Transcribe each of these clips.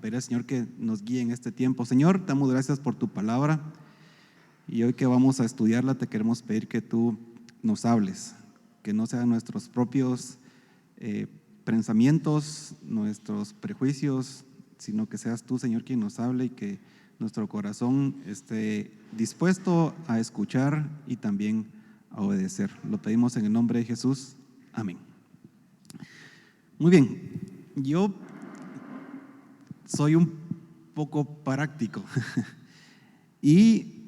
pedir al Señor que nos guíe en este tiempo. Señor, te damos gracias por tu palabra y hoy que vamos a estudiarla te queremos pedir que tú nos hables, que no sean nuestros propios pensamientos, nuestros prejuicios, sino que seas tú, Señor, quien nos hable y que nuestro corazón esté dispuesto a escuchar y también a obedecer. Lo pedimos en el nombre de Jesús. Amén. Muy bien, yo soy un poco práctico y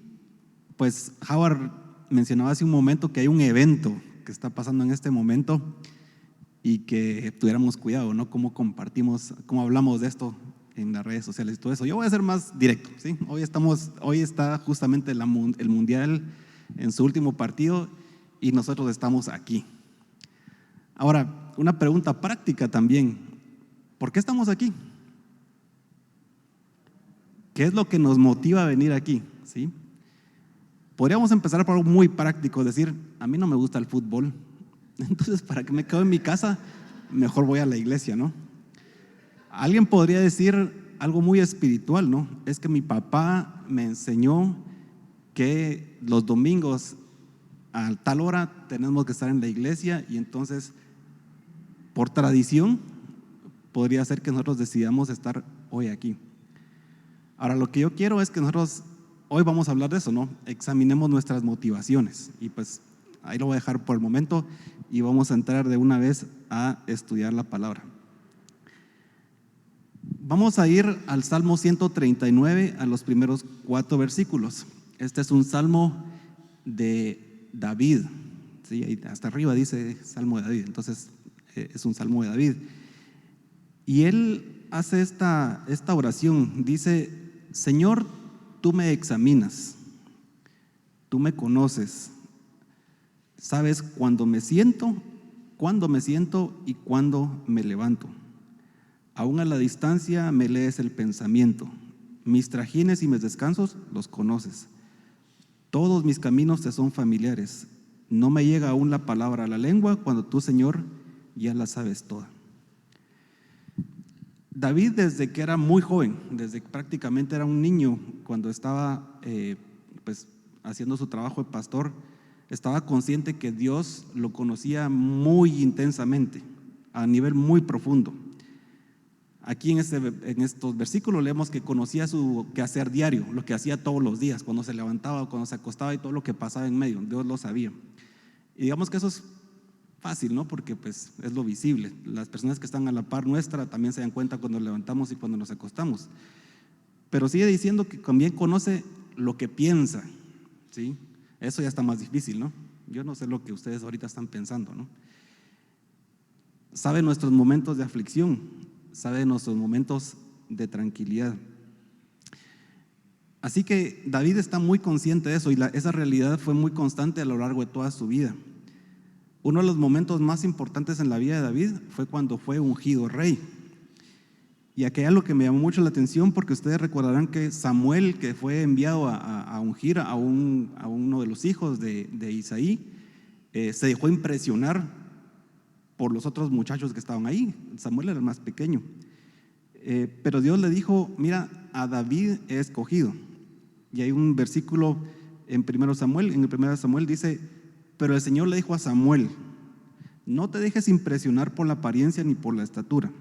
pues Howard mencionaba hace un momento que hay un evento que está pasando en este momento y que tuviéramos cuidado, ¿no? Cómo compartimos, cómo hablamos de esto en las redes sociales y todo eso. Yo voy a ser más directo, ¿sí? Hoy está justamente el Mundial en su último partido y nosotros estamos aquí. Ahora, una pregunta práctica también. ¿Por qué estamos aquí? ¿Qué es lo que nos motiva a venir aquí? ¿Sí? Podríamos empezar por algo muy práctico, decir, a mí no me gusta el fútbol, entonces para que me quede en mi casa, mejor voy a la iglesia, ¿no? Alguien podría decir algo muy espiritual, ¿no? Es que mi papá me enseñó que los domingos a tal hora tenemos que estar en la iglesia y entonces por tradición podría ser que nosotros decidamos estar hoy aquí. Ahora, lo que yo quiero es que nosotros hoy vamos a hablar de eso, ¿no? Examinemos nuestras motivaciones y pues ahí lo voy a dejar por el momento y vamos a entrar de una vez a estudiar la palabra. Vamos a ir al Salmo 139, a los primeros 4 versículos. Este es un salmo de David, ¿sí? Ahí hasta arriba dice Salmo de David, entonces es un salmo de David. Y él hace esta oración, dice: Señor, tú me examinas, tú me conoces, sabes cuándo me siento y cuándo me levanto. Aún a la distancia me lees el pensamiento, mis trajines y mis descansos los conoces. Todos mis caminos te son familiares, no me llega aún la palabra a la lengua cuando tú, Señor, ya la sabes toda. David, desde que era muy joven, desde que prácticamente era un niño, cuando estaba pues haciendo su trabajo de pastor, estaba consciente que Dios lo conocía muy intensamente, a nivel muy profundo. Aquí en estos versículos leemos que conocía su quehacer diario, lo que hacía todos los días, cuando se levantaba, cuando se acostaba y todo lo que pasaba en medio, Dios lo sabía. Y digamos que eso es fácil, ¿no? Porque pues es lo visible. Las personas que están a la par nuestra también se dan cuenta cuando nos levantamos y cuando nos acostamos. Pero sigue diciendo que también conoce lo que piensa, ¿sí? Eso ya está más difícil, ¿no? Yo no sé lo que ustedes ahorita están pensando, ¿no? Sabe nuestros momentos de aflicción, sabe nuestros momentos de tranquilidad. Así que David está muy consciente de eso y esa realidad fue muy constante a lo largo de toda su vida. Uno de los momentos más importantes en la vida de David fue cuando fue ungido rey. Y aquí hay algo que me llamó mucho la atención, porque ustedes recordarán que Samuel, que fue enviado a ungir a uno de los hijos de Isaí, se dejó impresionar por los otros muchachos que estaban ahí. Samuel era el más pequeño. Pero Dios le dijo: mira, a David he escogido. Y hay un versículo en el 1 Samuel dice: pero el Señor le dijo a Samuel: no te dejes impresionar por la apariencia ni por la estatura,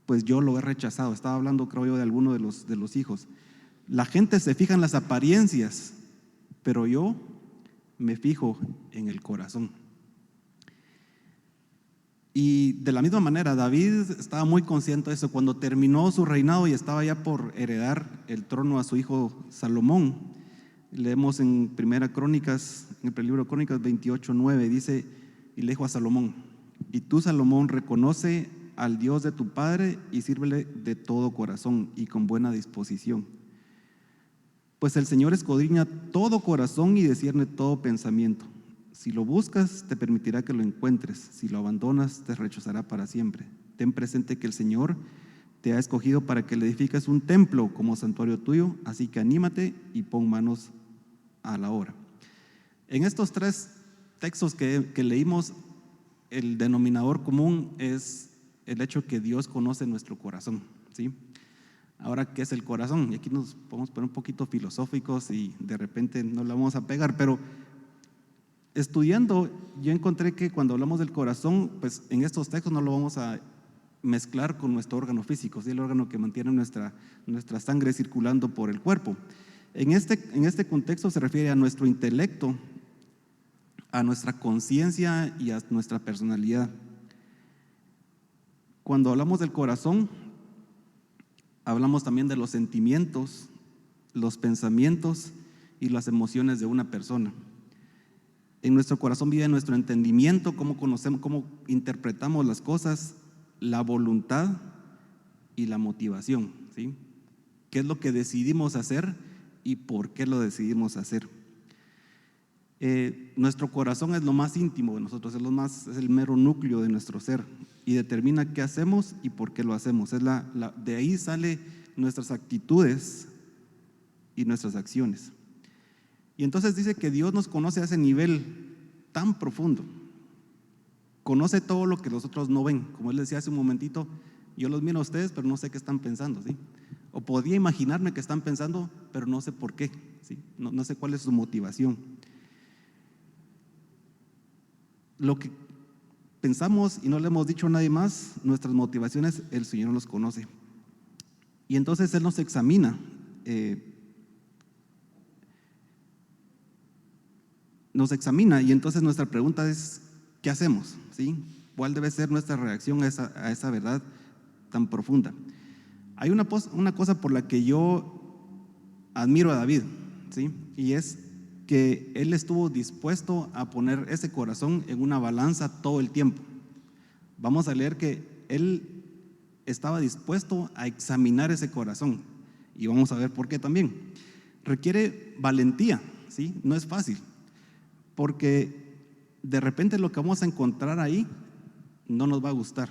pues yo lo he rechazado. Estaba hablando, creo yo, de alguno de los hijos. La gente se fija en las apariencias, pero yo me fijo en el corazón. Y de la misma manera, David estaba muy consciente de eso. Cuando terminó su reinado y estaba ya por heredar el trono a su hijo Salomón, leemos en en el libro de Crónicas 28:9, dice: y le dijo a Salomón: y tú, Salomón, reconoce al Dios de tu padre y sírvele de todo corazón y con buena disposición, pues el Señor escudriña todo corazón y discierne todo pensamiento. Si lo buscas, te permitirá que lo encuentres; si lo abandonas, te rechazará para siempre. Ten presente que el Señor te ha escogido para que le edifiques un templo como santuario tuyo, así que anímate y pon manos a la obra. En estos 3 textos que leímos, el denominador común es el hecho que Dios conoce nuestro corazón, ¿sí? Ahora, ¿qué es el corazón? Y aquí nos podemos poner un poquito filosóficos y de repente no la vamos a pegar, pero estudiando yo encontré que cuando hablamos del corazón, pues en estos textos no lo vamos a mezclar con nuestro órgano físico, ¿sí? El órgano que mantiene nuestra sangre circulando por el cuerpo. En este contexto se refiere a nuestro intelecto, a nuestra conciencia y a nuestra personalidad. Cuando hablamos del corazón, hablamos también de los sentimientos, los pensamientos y las emociones de una persona. En nuestro corazón vive nuestro entendimiento, cómo conocemos, cómo interpretamos las cosas, la voluntad y la motivación, ¿sí? ¿Qué es lo que decidimos hacer y por qué lo decidimos hacer? Nuestro corazón es lo más íntimo de nosotros, es el mero núcleo de nuestro ser y determina qué hacemos y por qué lo hacemos. De ahí salen nuestras actitudes y nuestras acciones. Y entonces dice que Dios nos conoce a ese nivel tan profundo. Conoce todo lo que los otros no ven. Como él decía hace un momentito, yo los miro a ustedes, pero no sé qué están pensando, ¿sí? O podía imaginarme que están pensando, pero no sé por qué, ¿sí? No sé cuál es su motivación. Lo que pensamos y no le hemos dicho a nadie más, nuestras motivaciones, el Señor los conoce. Y entonces Él nos examina. Y entonces nuestra pregunta es, ¿qué hacemos? ¿Sí? ¿Cuál debe ser nuestra reacción a esa verdad tan profunda? Hay una cosa por la que yo admiro a David, ¿sí? Y es que él estuvo dispuesto a poner ese corazón en una balanza todo el tiempo. Vamos a leer que él estaba dispuesto a examinar ese corazón y vamos a ver por qué también. Requiere valentía, ¿sí? No es fácil, porque de repente lo que vamos a encontrar ahí no nos va a gustar.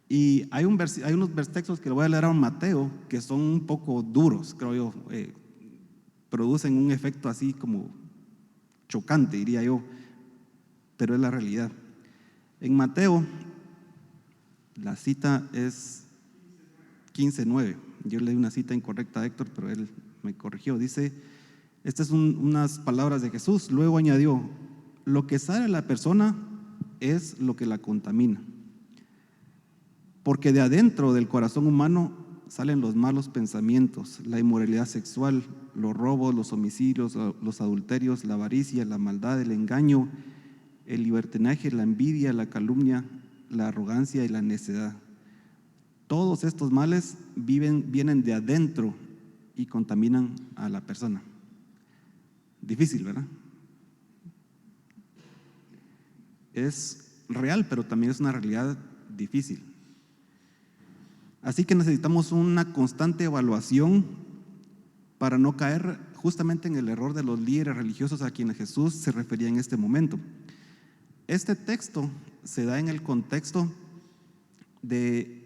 Y hay unos textos que le voy a leer a Mateo que son un poco duros, creo yo, producen un efecto así como chocante, diría yo, pero es la realidad. En Mateo, la cita es 15:9. Yo leí una cita incorrecta a Héctor, pero él me corrigió. Dice, estas son unas palabras de Jesús. Luego añadió, lo que sale de la persona es lo que la contamina. Porque de adentro del corazón humano salen los malos pensamientos, la inmoralidad sexual, los robos, los homicidios, los adulterios, la avaricia, la maldad, el engaño, el libertinaje, la envidia, la calumnia, la arrogancia y la necedad. Todos estos males vienen de adentro y contaminan a la persona. Difícil, ¿verdad? Es real, pero también es una realidad difícil. Así que necesitamos una constante evaluación para no caer justamente en el error de los líderes religiosos a quienes Jesús se refería en este momento. Este texto se da en el contexto de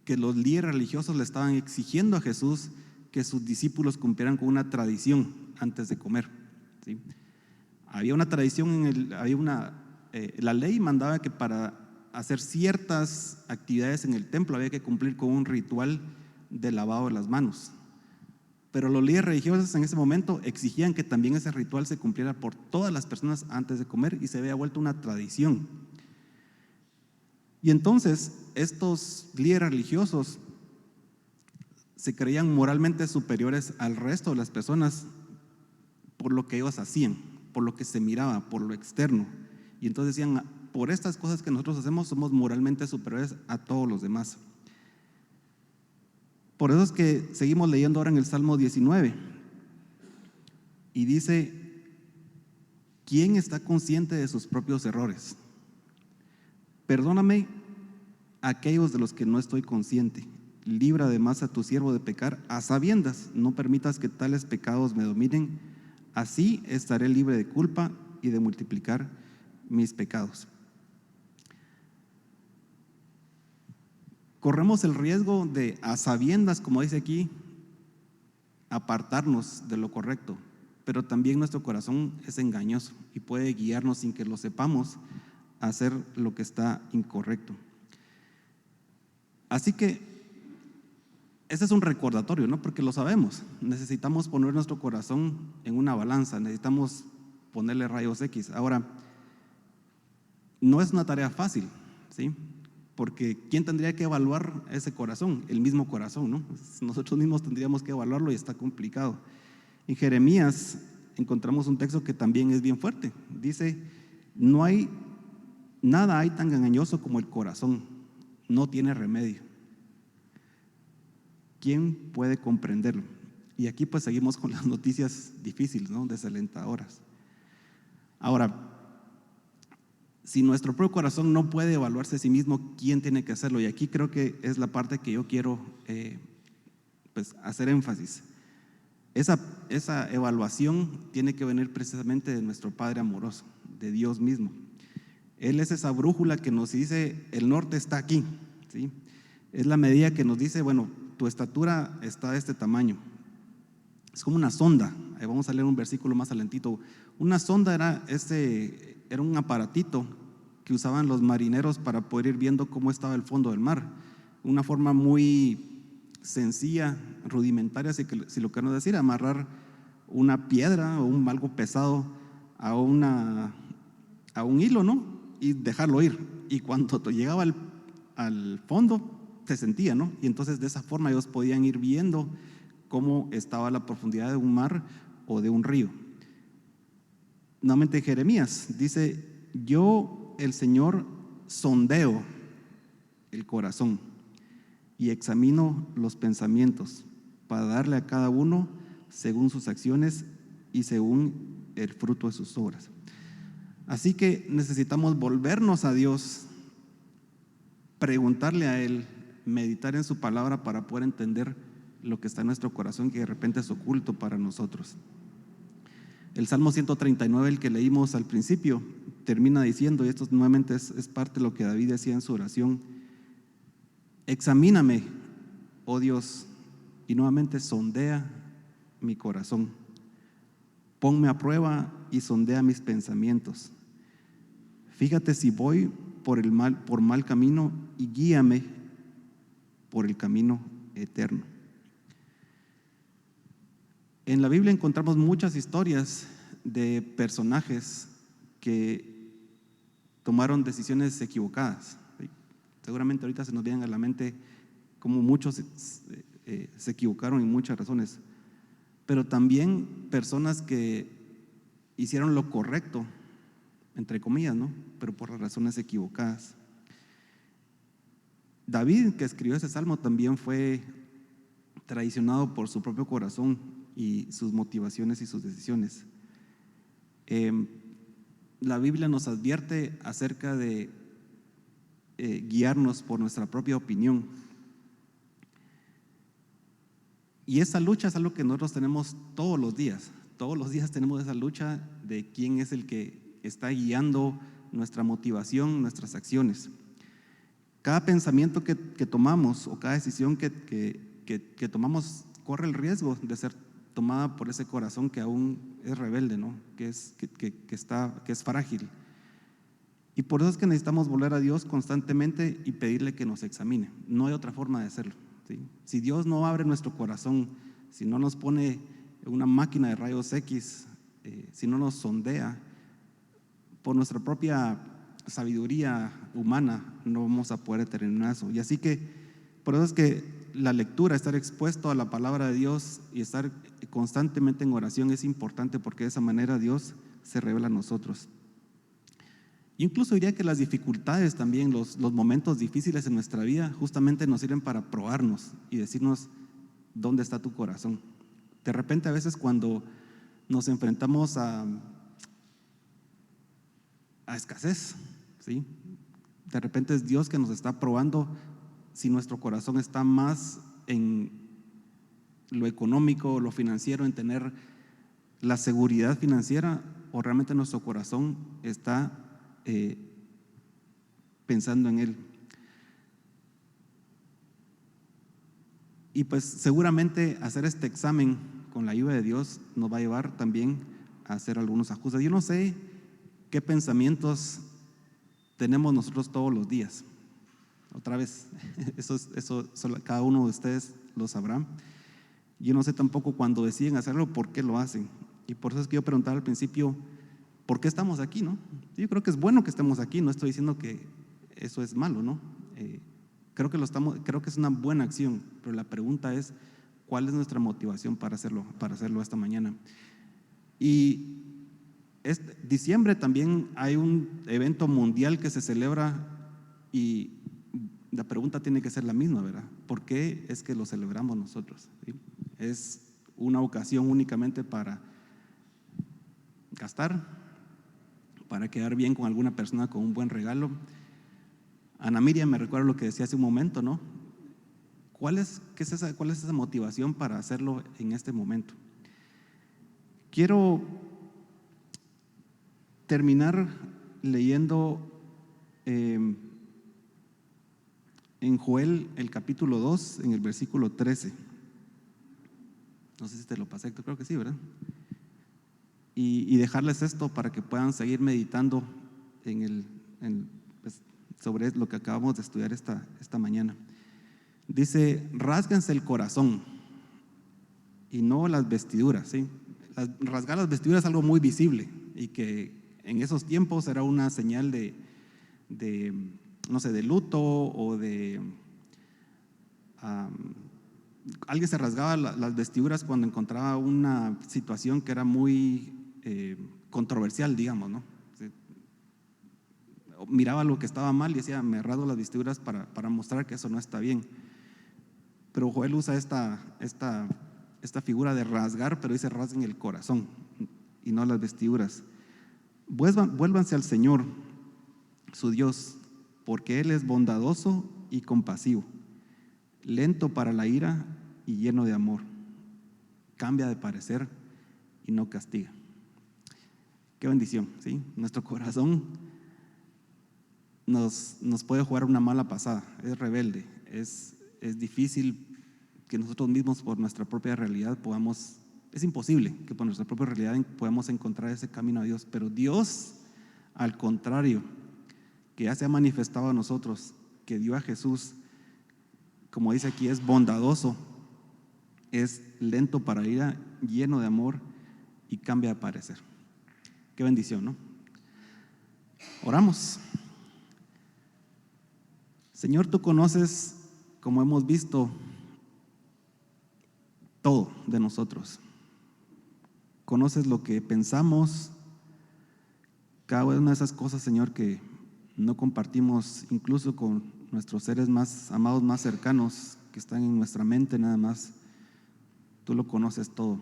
que los líderes religiosos le estaban exigiendo a Jesús que sus discípulos cumplieran con una tradición antes de comer, ¿sí? Había una tradición, la ley mandaba que para hacer ciertas actividades en el templo había que cumplir con un ritual de lavado de las manos. Pero los líderes religiosos en ese momento exigían que también ese ritual se cumpliera por todas las personas antes de comer y se había vuelto una tradición. Y entonces estos líderes religiosos se creían moralmente superiores al resto de las personas por lo que ellos hacían, por lo que se miraba, por lo externo. Y entonces decían, por estas cosas que nosotros hacemos somos moralmente superiores a todos los demás. Por eso es que seguimos leyendo ahora en el Salmo 19 y dice, ¿quién está consciente de sus propios errores? Perdóname aquellos de los que no estoy consciente. Libra además a tu siervo de pecar a sabiendas. No permitas que tales pecados me dominen. Así estaré libre de culpa y de multiplicar mis pecados. Corremos el riesgo de, a sabiendas, como dice aquí, apartarnos de lo correcto, pero también nuestro corazón es engañoso y puede guiarnos sin que lo sepamos a hacer lo que está incorrecto. Así que ese es un recordatorio, ¿no? Porque lo sabemos. Necesitamos poner nuestro corazón en una balanza, necesitamos ponerle rayos X. Ahora, no es una tarea fácil, ¿sí? Porque ¿quién tendría que evaluar ese corazón? El mismo corazón, ¿no? Nosotros mismos tendríamos que evaluarlo y está complicado. En Jeremías encontramos un texto que también es bien fuerte. Dice, no hay nada hay tan engañoso como el corazón, no tiene remedio. ¿Quién puede comprenderlo? Y aquí pues seguimos con las noticias difíciles, ¿no? Desalentadoras. Ahora, si nuestro propio corazón no puede evaluarse a sí mismo, ¿quién tiene que hacerlo? Y aquí creo que es la parte que yo quiero pues hacer énfasis. Esa evaluación tiene que venir precisamente de nuestro Padre amoroso, de Dios mismo. Él es esa brújula que nos dice, el norte está aquí, ¿sí? Es la medida que nos dice, bueno, tu estatura está de este tamaño. Es como una sonda. Ahí vamos a leer un versículo más alentito. Una sonda era un aparatito que usaban los marineros para poder ir viendo cómo estaba el fondo del mar. Una forma muy sencilla, rudimentaria, si lo queremos decir, amarrar una piedra o algo pesado a un hilo, ¿no? Y dejarlo ir. Y cuando llegaba al fondo, se sentía, ¿no? Y entonces de esa forma ellos podían ir viendo cómo estaba la profundidad de un mar o de un río. Nuevamente Jeremías dice, yo el Señor sondeo el corazón y examino los pensamientos para darle a cada uno según sus acciones y según el fruto de sus obras. Así que necesitamos volvernos a Dios, preguntarle a Él, meditar en su palabra para poder entender lo que está en nuestro corazón, que de repente es oculto para nosotros. El Salmo 139, el que leímos al principio, termina diciendo, y esto nuevamente es parte de lo que David decía en su oración, examíname, oh Dios, y nuevamente sondea mi corazón. Ponme a prueba y sondea mis pensamientos. Fíjate si voy por mal camino y guíame por el camino eterno. En la Biblia encontramos muchas historias de personajes que tomaron decisiones equivocadas. Seguramente ahorita se nos vienen a la mente como muchos se equivocaron en muchas razones, pero también personas que hicieron lo correcto, entre comillas, ¿no? Pero por las razones equivocadas. David, que escribió ese salmo, también fue traicionado por su propio corazón y sus motivaciones y sus decisiones. La Biblia nos advierte acerca de guiarnos por nuestra propia opinión. Y esa lucha es algo que nosotros tenemos todos los días. Todos los días tenemos esa lucha de quién es el que está guiando nuestra motivación, nuestras acciones. Cada pensamiento que tomamos o cada decisión que tomamos corre el riesgo de ser tomada por ese corazón que aún es rebelde, ¿no? que es frágil. Y por eso es que necesitamos volver a Dios constantemente y pedirle que nos examine. No hay otra forma de hacerlo, ¿sí? Si Dios no abre nuestro corazón, si no nos pone una máquina de rayos X, si no nos sondea, por nuestra propia sabiduría humana no vamos a poder determinar eso. Y así que por eso es que la lectura, estar expuesto a la palabra de Dios y estar constantemente en oración es importante, porque de esa manera Dios se revela a nosotros. Incluso diría que las dificultades también, los momentos difíciles en nuestra vida justamente nos sirven para probarnos y decirnos dónde está tu corazón. De repente a veces cuando nos enfrentamos a escasez, ¿sí? De repente es Dios que nos está probando si nuestro corazón está más en lo económico, lo financiero, en tener la seguridad financiera, o realmente nuestro corazón está pensando en Él. Y pues seguramente hacer este examen con la ayuda de Dios nos va a llevar también a hacer algunos ajustes. Yo no sé qué pensamientos tenemos nosotros todos los días. Otra vez, eso cada uno de ustedes lo sabrá. Yo no sé tampoco cuando deciden hacerlo por qué lo hacen. Y por eso es que yo preguntaba al principio, ¿por qué estamos aquí, no? Yo creo que es bueno que estemos aquí, no estoy diciendo que eso es malo, ¿no? Creo que es una buena acción, pero la pregunta es, ¿cuál es nuestra motivación para hacerlo esta mañana? Y diciembre también hay un evento mundial que se celebra y la pregunta tiene que ser la misma, ¿verdad? ¿Por qué es que lo celebramos nosotros? ¿Sí? ¿Es una ocasión únicamente para gastar, para quedar bien con alguna persona con un buen regalo? Ana Miriam me recuerda lo que decía hace un momento, ¿no? ¿Cuál es esa motivación para hacerlo en este momento? Quiero terminar leyendo en Joel el capítulo 2, en el versículo 13. No sé si te lo pasé, creo que sí, ¿verdad? Y dejarles esto para que puedan seguir meditando pues, sobre lo que acabamos de estudiar esta mañana. Dice, rásguense el corazón y no las vestiduras, ¿sí? Rasgar las vestiduras es algo muy visible y que en esos tiempos era una señal de no sé, de luto o de alguien se rasgaba las vestiduras cuando encontraba una situación que era muy controversial, digamos, ¿no? Miraba lo que estaba mal y decía, me rasgo las vestiduras para mostrar que eso no está bien. Pero Joel usa esta figura de rasgar, pero dice rasguen el corazón y no las vestiduras. Vuélvanse al Señor, su Dios, porque Él es bondadoso y compasivo, lento para la ira y lleno de amor. Cambia de parecer y no castiga. Qué bendición, ¿sí? Nuestro corazón nos puede jugar una mala pasada, es rebelde, es difícil que nosotros mismos por nuestra propia realidad es imposible que por nuestra propia realidad podamos encontrar ese camino a Dios, pero Dios, al contrario, que ya se ha manifestado a nosotros, que dio a Jesús, como dice aquí, es bondadoso, es lento para ira, lleno de amor y cambia de parecer. Qué bendición, ¿no? Oramos. Señor, tú conoces, como hemos visto, todo de nosotros. Conoces lo que pensamos, cada una de esas cosas, Señor, que no compartimos incluso con nuestros seres más amados, más cercanos, que están en nuestra mente nada más. Tú lo conoces todo.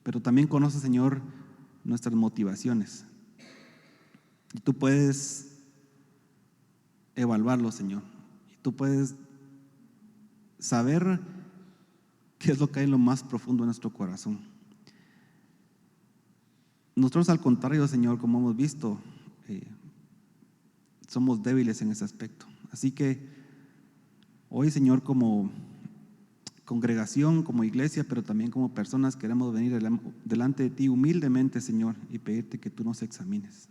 Pero también conoces, Señor, nuestras motivaciones. Y tú puedes evaluarlo, Señor. Y tú puedes saber qué es lo que hay en lo más profundo de nuestro corazón. Nosotros, al contrario, Señor, como hemos visto, somos débiles en ese aspecto. Así que hoy, Señor, como congregación, como iglesia, pero también como personas, queremos venir delante de ti humildemente, Señor, y pedirte que tú nos examines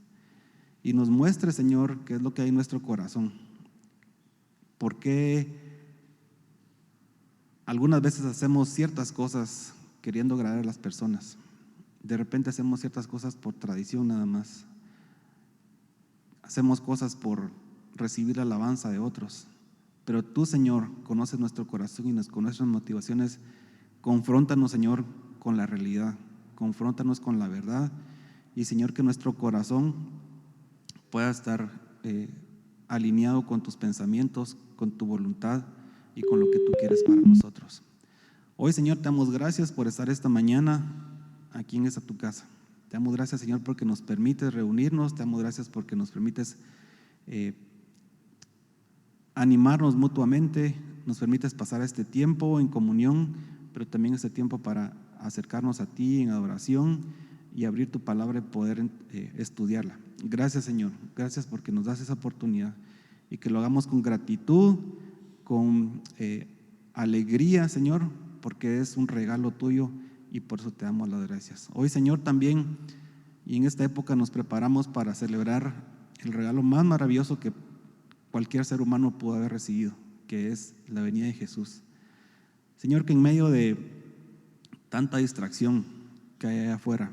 y nos muestres, Señor, qué es lo que hay en nuestro corazón. ¿Por qué algunas veces hacemos ciertas cosas queriendo agradar a las personas? De repente hacemos ciertas cosas por tradición nada más. Hacemos cosas por recibir alabanza de otros. Pero tú, Señor, conoces nuestro corazón y nos conoces nuestras motivaciones. Confróntanos, Señor, con la realidad. Confróntanos con la verdad. Y, Señor, que nuestro corazón pueda estar alineado con tus pensamientos, con tu voluntad y con lo que tú quieres para nosotros. Hoy, Señor, te damos gracias por estar esta mañana aquí en esta tu casa. Te damos gracias, Señor, porque nos permites reunirnos. Te damos gracias porque nos permites animarnos mutuamente, nos permites pasar este tiempo en comunión, pero también este tiempo para acercarnos a ti en adoración y abrir tu palabra y poder estudiarla. Gracias, Señor, gracias porque nos das esa oportunidad y que lo hagamos con gratitud, con alegría, Señor, porque es un regalo tuyo y por eso te damos las gracias. Hoy, Señor, también y en esta época nos preparamos para celebrar el regalo más maravilloso que cualquier ser humano pudo haber recibido, que es la venida de Jesús. Señor, que en medio de tanta distracción que hay allá afuera,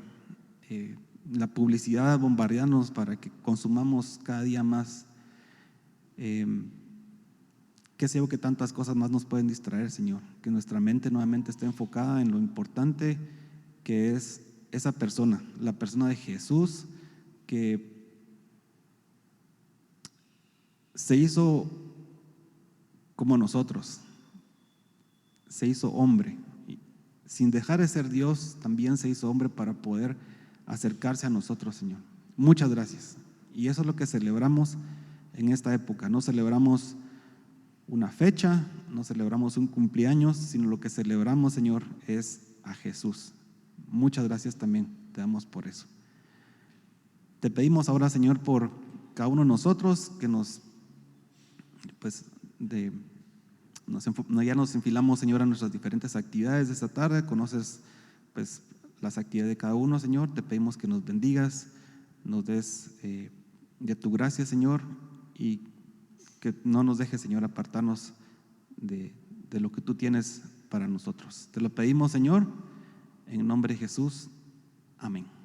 la publicidad bombardeándonos para que consumamos cada día más, que sé yo que tantas cosas más nos pueden distraer, Señor, que nuestra mente nuevamente esté enfocada en lo importante que es esa persona, la persona de Jesús, que se hizo como nosotros, se hizo hombre, y sin dejar de ser Dios, también se hizo hombre para poder acercarse a nosotros, Señor. Muchas gracias. Y eso es lo que celebramos en esta época. No celebramos una fecha, no celebramos un cumpleaños, sino lo que celebramos, Señor, es a Jesús. Muchas gracias también te damos por eso. Te pedimos ahora, Señor, por cada uno de nosotros que ya nos enfilamos, Señor, a nuestras diferentes actividades de esta tarde. Conoces pues las actividades de cada uno, Señor. Te pedimos que nos bendigas, nos des de tu gracia, Señor, y que no nos dejes, Señor, apartarnos de lo que tú tienes para nosotros. Te lo pedimos, Señor, en el nombre de Jesús. Amén.